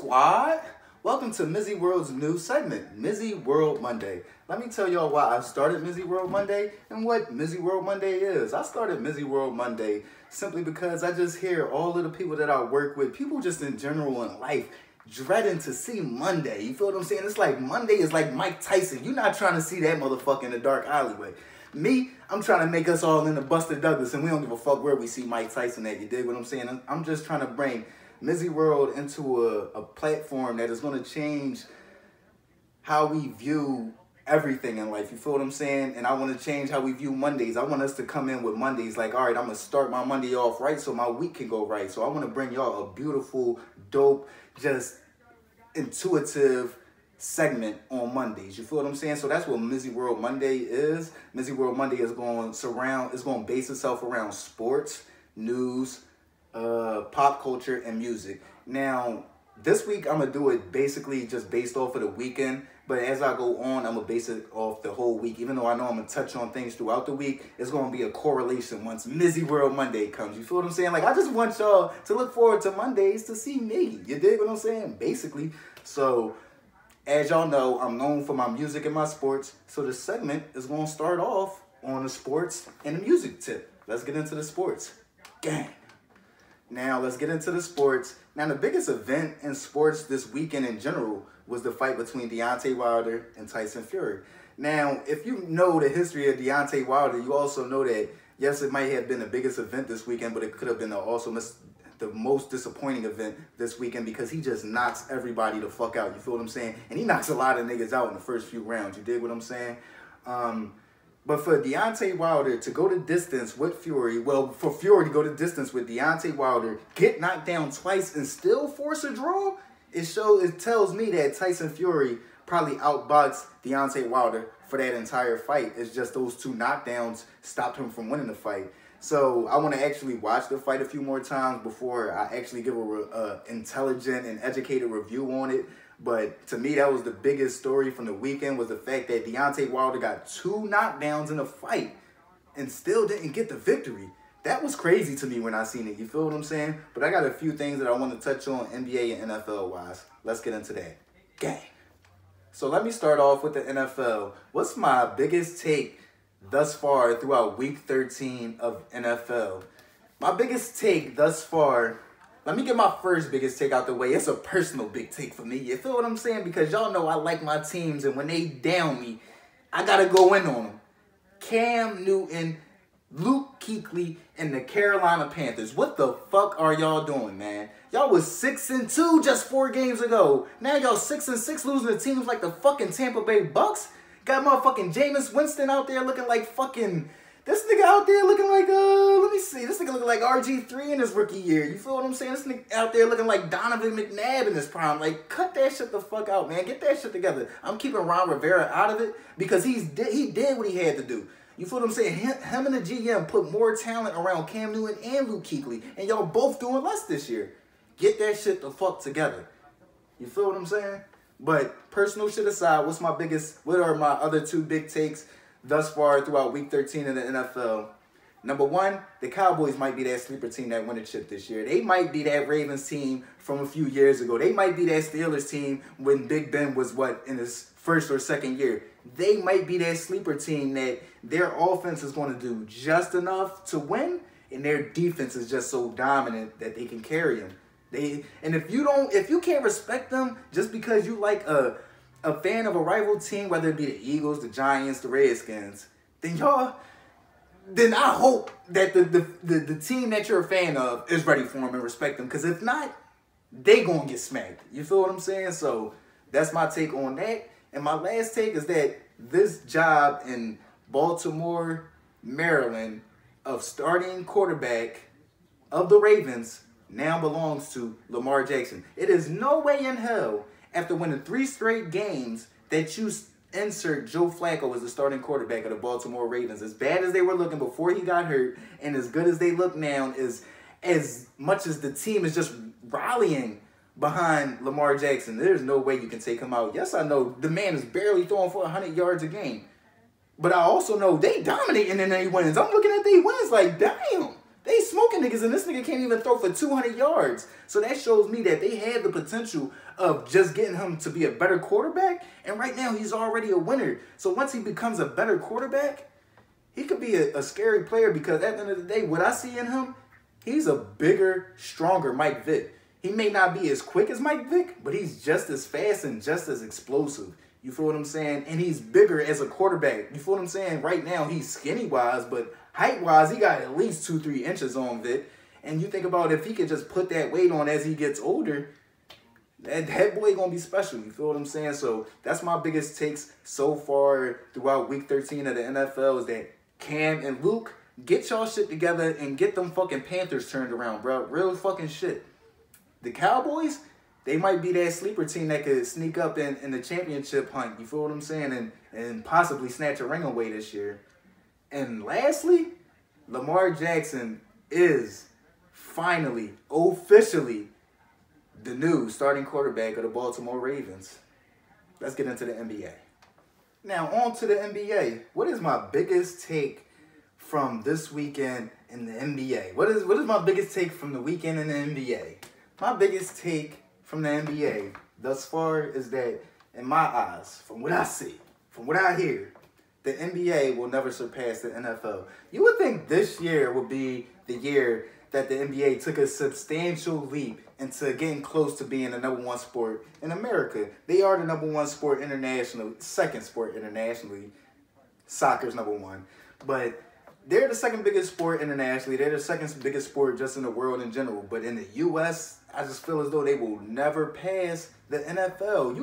squad? Welcome to MizzyWorld's new segment, MizzyWorld Monday. Let me tell y'all why I started MizzyWorld Monday and what MizzyWorld Monday is. I started MizzyWorld Monday simply because I just hear all of the people that I work with, people just in general in life, dreading to see Monday. You feel what I'm saying? It's like Monday is like Mike Tyson. You're not trying to see that motherfucker in the dark alleyway. Me, I'm trying to make us all into Buster Douglas, and we don't give a fuck where we see Mike Tyson at. You dig what I'm saying? I'm just trying to bring MizzyWorld into a platform that is going to change how we view everything in life. You feel what I'm saying? And I want to change how we view Mondays. I want us to come in with Mondays like, all right, I'm going to start my Monday off right so my week can go right. So I want to bring y'all a beautiful, dope, just intuitive segment on Mondays. You feel what I'm saying? So that's what MizzyWorld Monday is. MizzyWorld Monday is going to base itself around sports, news, pop culture, and music. Now, this week I'm gonna do it basically just based off of the weekend, but as I go on, I'm gonna base it off the whole week. Even though I know I'm gonna touch on things throughout the week, it's gonna be a correlation once MizzyWorld Monday comes. You feel what I'm saying? Like, I just want y'all to look forward to Mondays to see me. You dig what I'm saying? Basically. So, as y'all know, I'm known for my music and my sports, so this segment is gonna start off on the sports and the music tip. Let's get into the sports. Gang. Now, let's get into the sports. Now, the biggest event in sports this weekend in general was the fight between Deontay Wilder and Tyson Fury. Now, if you know the history of Deontay Wilder, you also know that, yes, it might have been the biggest event this weekend, but it could have been also the most disappointing event this weekend because he just knocks everybody the fuck out. You feel what I'm saying? And he knocks a lot of niggas out in the first few rounds. You dig what I'm saying? But for Deontay Wilder to go the distance with Fury, well, for Fury to go the distance with Deontay Wilder, get knocked down twice and still force a draw, it tells me that Tyson Fury probably outboxed Deontay Wilder for that entire fight. It's just those two knockdowns stopped him from winning the fight. So I want to actually watch the fight a few more times before I actually give a intelligent and educated review on it. But to me, that was the biggest story from the weekend, was the fact that Deontay Wilder got 2 knockdowns in a fight and still didn't get the victory. That was crazy to me when I seen it. You feel what I'm saying? But I got a few things that I want to touch on NBA and NFL-wise. Let's get into that. Gang. So let me start off with the NFL. What's my biggest take thus far throughout Week 13 of NFL? My biggest take thus far... Let me get my first biggest take out the way. It's a personal big take for me. You feel what I'm saying? Because y'all know I like my teams, and when they down me, I got to go in on them. Cam Newton, Luke Kuechly, and the Carolina Panthers. What the fuck are y'all doing, man? Y'all was 6-2 just 4 games ago. Now y'all 6-6 losing to teams like the fucking Tampa Bay Bucks. Got motherfucking Jameis Winston out there looking like fucking... This nigga out there looking like, let me see. This nigga looking like RG3 in his rookie year. You feel what I'm saying? This nigga out there looking like Donovan McNabb in his prime. Like, cut that shit the fuck out, man. Get that shit together. I'm keeping Ron Rivera out of it because he did what he had to do. You feel what I'm saying? Him and the GM put more talent around Cam Newton and Luke Kuechly, and y'all both doing less this year. Get that shit the fuck together. You feel what I'm saying? But personal shit aside, what are my other 2 big takes thus far throughout Week 13 in the NFL? Number 1, the Cowboys might be that sleeper team that won the chip this year. They might be that Ravens team from a few years ago. They might be that Steelers team when Big Ben was, in his first or second year. They might be that sleeper team that their offense is going to do just enough to win, and their defense is just so dominant that they can carry them. And if you can't respect them just because you like a fan of a rival team, whether it be the Eagles, the Giants, the Redskins, then I hope that the team that you're a fan of is ready for them and respect them. Because if not, they gonna get smacked. You feel what I'm saying? So that's my take on that. And my last take is that this job in Baltimore, Maryland, of starting quarterback of the Ravens now belongs to Lamar Jackson. It is no way in hell, after winning 3 straight games, that you insert Joe Flacco as the starting quarterback of the Baltimore Ravens. As bad as they were looking before he got hurt, and as good as they look now, is as much as the team is just rallying behind Lamar Jackson, there's no way you can take him out. Yes, I know the man is barely throwing for 100 yards a game, but I also know they dominating in their wins. I'm looking at their wins like, damn. They smoking niggas, and this nigga can't even throw for 200 yards. So that shows me that they had the potential of just getting him to be a better quarterback. And right now, he's already a winner. So once he becomes a better quarterback, he could be a scary player, because at the end of the day, what I see in him, he's a bigger, stronger Mike Vick. He may not be as quick as Mike Vick, but he's just as fast and just as explosive. You feel what I'm saying? And he's bigger as a quarterback. You feel what I'm saying? Right now, he's skinny-wise, but height-wise, he got at least 2-3 inches on Vick. And you think about if he could just put that weight on as he gets older, that boy gonna be special. You feel what I'm saying? So that's my biggest takes so far throughout Week 13 of the NFL is that Cam and Luke, get y'all shit together and get them fucking Panthers turned around, bro. Real fucking shit. The Cowboys, they might be that sleeper team that could sneak up in the championship hunt. You feel what I'm saying? And possibly snatch a ring away this year. And lastly, Lamar Jackson is finally, officially, the new starting quarterback of the Baltimore Ravens. Let's get into the NBA. Now, on to the NBA. What is my biggest take from this weekend in the NBA? What is my biggest take from the weekend in the NBA? My biggest take from the NBA thus far is that, in my eyes, from what I see, from what I hear, the NBA will never surpass the NFL. You would think this year would be the year that the NBA took a substantial leap into getting close to being the #1 sport in America. They are the #1 sport internationally, second sport internationally. Soccer's #1. But they're the second biggest sport internationally. They're the second biggest sport just in the world in general. But in the U.S., I just feel as though they will never pass the NFL.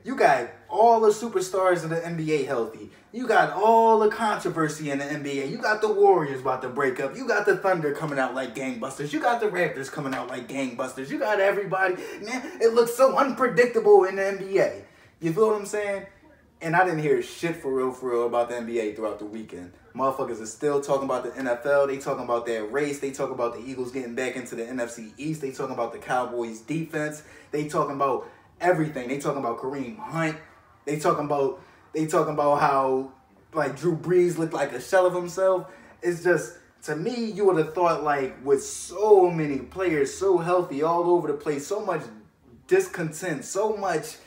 You got all the superstars in the NBA healthy. You got all the controversy in the NBA. You got the Warriors about to break up. You got the Thunder coming out like gangbusters. You got the Raptors coming out like gangbusters. You got everybody. Man, it looks so unpredictable in the NBA. You feel what I'm saying? And I didn't hear shit for real about the NBA throughout the weekend. Motherfuckers are still talking about the NFL. They talking about that race. They talking about the Eagles getting back into the NFC East. They talking about the Cowboys defense. They talking about everything. They talking about Kareem Hunt. They talking about how like Drew Brees looked like a shell of himself. It's just, to me, you would have thought, like, with so many players so healthy all over the place, so much discontent, so much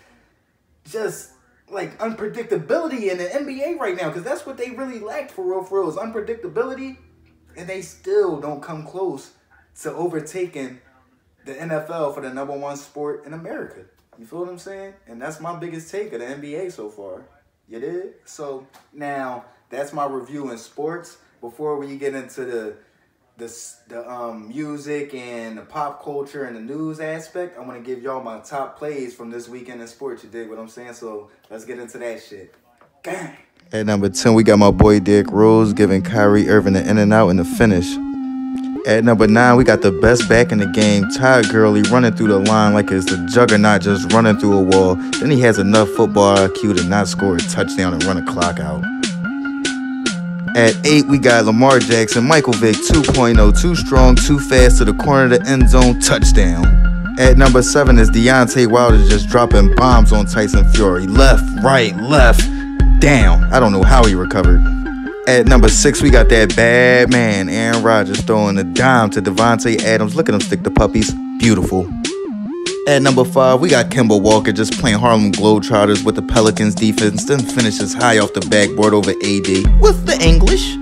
just like unpredictability in the NBA right now, because that's what they really lacked for real is unpredictability, and they still don't come close to overtaking the NFL for the #1 sport in America. You feel what I'm saying? And that's my biggest take of the NBA so far. You did? So now that's my review in sports. Before we get into the music and the pop culture and the news aspect, I want to give y'all my top plays from this weekend in sports. You dig what I'm saying? So let's get into that shit. Gang. At number 10, we got my boy Derrick Rose giving Kyrie Irving the in and out in the finish. At number 9, we got the best back in the game, Todd Gurley, running through the line like it's the juggernaut just running through a wall. Then he has enough football IQ to not score a touchdown and run a clock out. At 8, we got Lamar Jackson, Michael Vick 2.0, too strong, too fast to the corner of the end zone, touchdown. At number 7 is Deontay Wilder just dropping bombs on Tyson Fury. Left, right, left, down. I don't know how he recovered. At number 6, we got that bad man, Aaron Rodgers, throwing a dime to Devontae Adams. Look at him stick the puppies. Beautiful. At number 5, we got Kemba Walker just playing Harlem Globetrotters with the Pelicans defense, then finishes high off the backboard over AD with the English.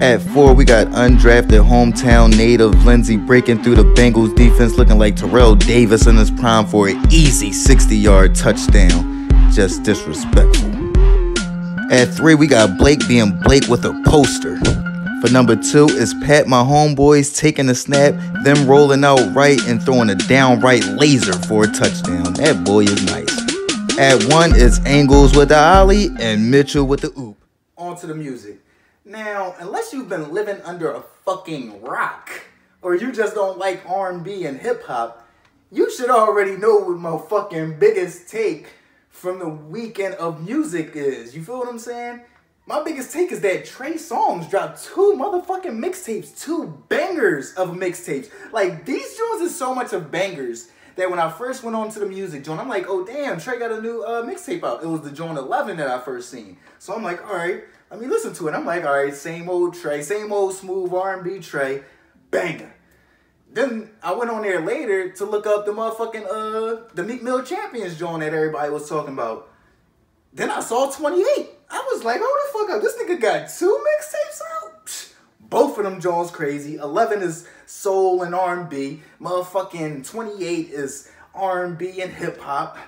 At 4, we got undrafted hometown native Lindsey breaking through the Bengals defense looking like Terrell Davis in his prime for an easy 60-yard touchdown. Just disrespectful. At 3, we got Blake being Blake with a poster. For number 2 is Pat, my homeboys, taking the snap, then rolling out right and throwing a downright laser for a touchdown. That boy is nice. At 1 is Angles with the ollie and Mitchell with the oop. On to the music. Now, unless you've been living under a fucking rock, or you just don't like R&B and hip-hop, you should already know what my fucking biggest take from the weekend of music is. You feel what I'm saying? My biggest take is that Trey Songz dropped 2 motherfucking mixtapes, 2 bangers of mixtapes. Like, these joints is so much of bangers that when I first went on to the music joint, I'm like, oh damn, Trey got a new mixtape out. It was the joint 11 that I first seen. So I'm like, all right, let me listen to it. I'm like, all right, same old Trey, same old smooth R&B Trey, banger. Then I went on there later to look up the motherfucking the Meek Mill Champions joint that everybody was talking about. Then I saw 28. I was like, hold the fuck up, this nigga got 2 mixtapes out? Psh, both of them joints crazy. 11 is soul and R&B. Motherfucking 28 is R&B and hip hop.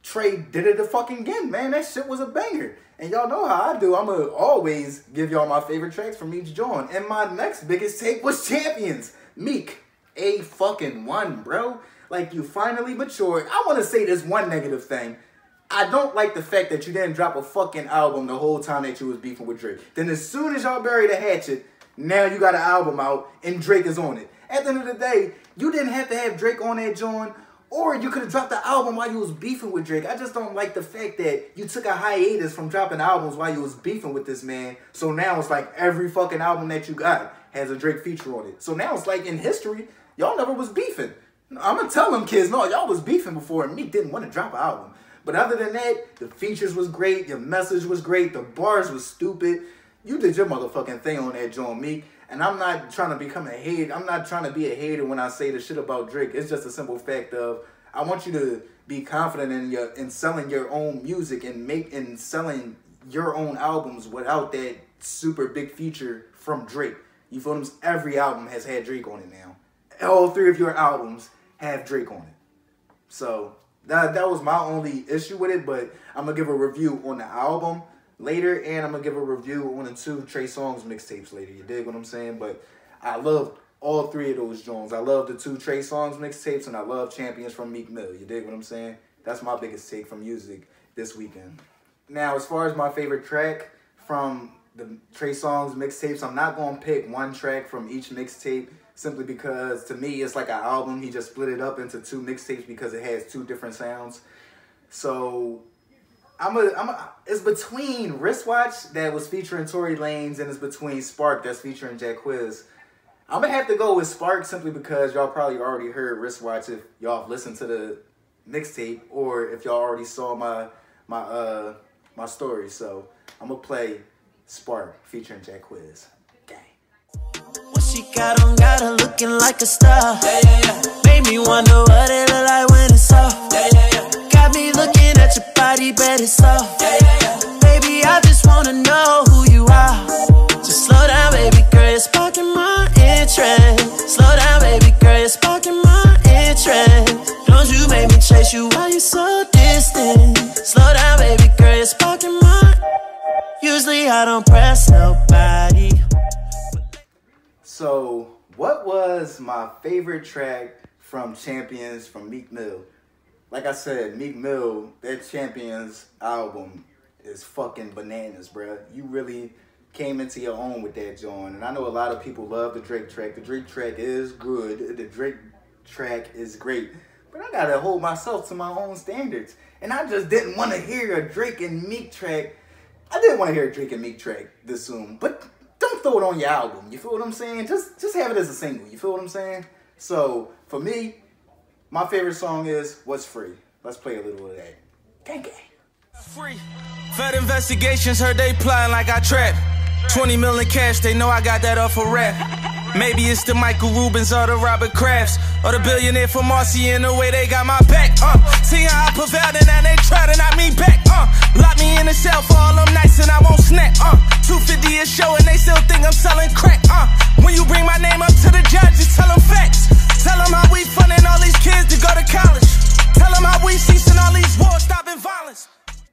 Trey did it again, man. That shit was a banger. And y'all know how I do. I'm going to always give y'all my favorite tracks from each joint. And my next biggest take was Champions. Meek, A1, bro. Like, you finally matured. I want to say this one negative thing. I don't like the fact that you didn't drop a fucking album the whole time that you was beefing with Drake. Then as soon as y'all buried the hatchet, now you got an album out and Drake is on it. At the end of the day, you didn't have to have Drake on that joint, or you could have dropped the album while you was beefing with Drake. I just don't like the fact that you took a hiatus from dropping albums while you was beefing with this man. So now it's like every fucking album that you got has a Drake feature on it. So now it's like in history, y'all never was beefing. I'm going to tell them kids, no, y'all was beefing before and Meek didn't want to drop an album. But other than that, the features was great, your message was great, the bars was stupid. You did your motherfucking thing on that joint, Meek. And I'm not trying to become a hater. I'm not trying to be a hater when I say the shit about Drake. It's just a simple fact of I want you to be confident in selling your own music and selling your own albums without that super big feature from Drake. You feel them? Every album has had Drake on it now. All 3 of your albums have Drake on it. So that was my only issue with it, but I'm going to give a review on the album later, and I'm going to give a review on the 2 Trey Songz mixtapes later. You dig what I'm saying? But I love all 3 of those joints. I love the 2 Trey Songz mixtapes, and I love Champions from Meek Mill. You dig what I'm saying? That's my biggest take from music this weekend. Now, as far as my favorite track from the Trey Songz mixtapes, I'm not going to pick one track from each mixtape, simply because to me it's like an album. He just split it up into 2 mixtapes because it has 2 different sounds. So it's between Wristwatch that was featuring Tory Lanez and it's between Spark that's featuring Jacquizz. I'm going to have to go with Spark simply because y'all probably already heard Wristwatch if y'all have listened to the mixtape or if y'all already saw my story. So I'm going to play Spark featuring Jacquizz. What she got her looking like a star. Yeah, yeah, yeah. Made me wonder what it look like when it's off. Yeah, yeah, yeah. Got me looking at your body, bet it's soft. Yeah, yeah, yeah. Baby, I just wanna know who you are. Just slow down, baby girl, it's sparking my interest. Slow down, baby girl, it's sparking my interest. Don't you make me chase you while you're so distant. Slow down, baby girl, it's sparking my. Usually I don't press nobody. So, what was my favorite track from Champions from Meek Mill? Like I said, Meek Mill, that Champions album is fucking bananas, bruh. You really came into your own with that joint. And I know a lot of people love the Drake track. The Drake track is good. The Drake track is great. But I gotta hold myself to my own standards. And I just didn't want to hear a Drake and Meek track. I didn't want to hear a Drake and Meek track this soon. But don't throw it on your album. You feel what I'm saying? Just have it as a single. You feel what I'm saying? So, for me, my favorite song is What's Free. Let's play a little of that. Gang gang. Free. Fed investigations heard they plotting like I trap. 20 million cash, they know I got that off a rap. Maybe it's the Michael Rubens or the Robert Krafts or the billionaire from Marcy in the way they got my back. See how I prevailed and now they try to knock me back. Lock me in the cell for all them nights and I won't snap. 250 a show and they still think I'm selling crack. When you bring my name up to the judge, just tell them facts. Tell them how we funding all these kids to go to college. Tell them how we ceasing all these wars, stopping violence.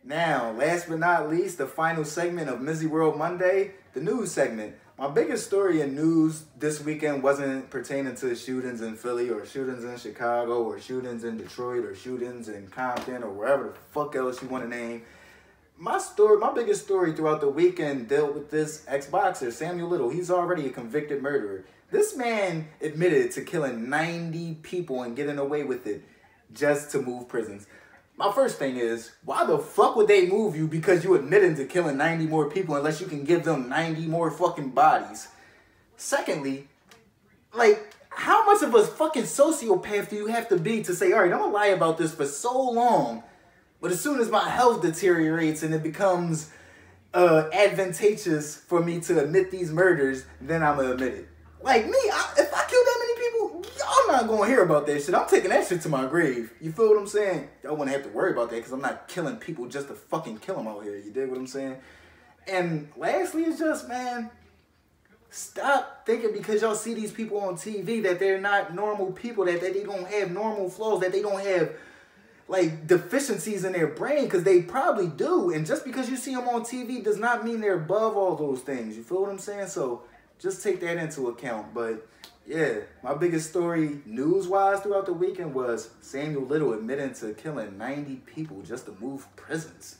Now, last but not least, the final segment of MizzyWorld Monday, the news segment. My biggest story in news this weekend wasn't pertaining to shootings in Philly or shootings in Chicago or shootings in Detroit or shootings in Compton or wherever the fuck else you want to name. My biggest story throughout the weekend dealt with this ex-boxer, Samuel Little. He's already a convicted murderer. This man admitted to killing 90 people and getting away with it just to move prisons. My first thing is, why the fuck would they move you because you admitted to killing 90 more people unless you can give them 90 more fucking bodies? Secondly, like, how much of a fucking sociopath do you have to be to say, all right, I'm gonna lie about this for so long, but as soon as my health deteriorates and it becomes advantageous for me to admit these murders, then I'm gonna admit it. Like me, if I kill that many people, y'all not gonna hear about that shit. I'm taking that shit to my grave. You feel what I'm saying? Y'all wouldn't have to worry about that because I'm not killing people just to fucking kill them out here. You dig what I'm saying? And lastly, it's just, man, stop thinking because y'all see these people on TV that they're not normal people, that they don't have normal flaws, that they don't have like deficiencies in their brain, because they probably do. And just because you see them on TV does not mean they're above all those things. You feel what I'm saying? So just take that into account. But yeah, my biggest story news-wise throughout the weekend was Samuel Little admitting to killing 90 people just to move prisons.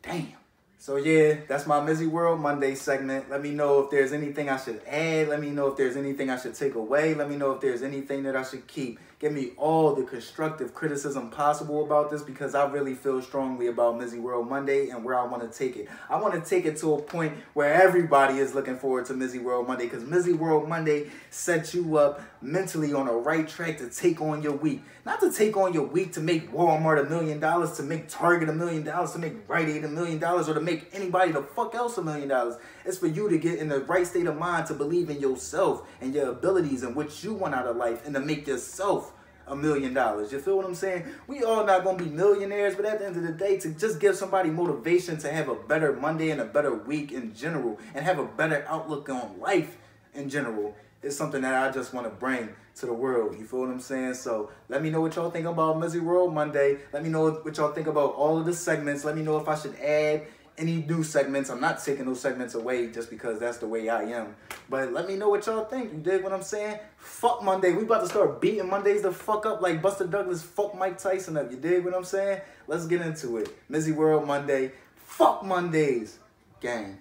Damn. So yeah, that's my MizzyWorld Monday segment. Let me know if there's anything I should add. Let me know if there's anything I should take away. Let me know if there's anything that I should keep. Give me all the constructive criticism possible about this, because I really feel strongly about MizzyWorld Monday and where I want to take it. I want to take it to a point where everybody is looking forward to MizzyWorld Monday, because MizzyWorld Monday sets you up mentally on the right track to take on your week. Not to take on your week to make Walmart $1 million, to make Target $1 million, to make Rite Aid $1 million, or to make anybody the fuck else $1 million. It's for you to get in the right state of mind to believe in yourself and your abilities and what you want out of life, and to make yourself $1 million. You feel what I'm saying? We all not gonna be millionaires, but at the end of the day, to just give somebody motivation to have a better Monday and a better week in general, and have a better outlook on life in general, is something that I just want to bring to the world. You feel what I'm saying? So let me know what y'all think about MizzyWorld Monday. Let me know what y'all think about all of the segments. Let me know if I should add any new segments. I'm not taking those segments away just because that's the way I am. But let me know what y'all think. You dig what I'm saying? Fuck Monday. We about to start beating Mondays the fuck up like Buster Douglas fuck Mike Tyson up. You dig what I'm saying? Let's get into it. MizzyWorld Monday. Fuck Mondays. Gang.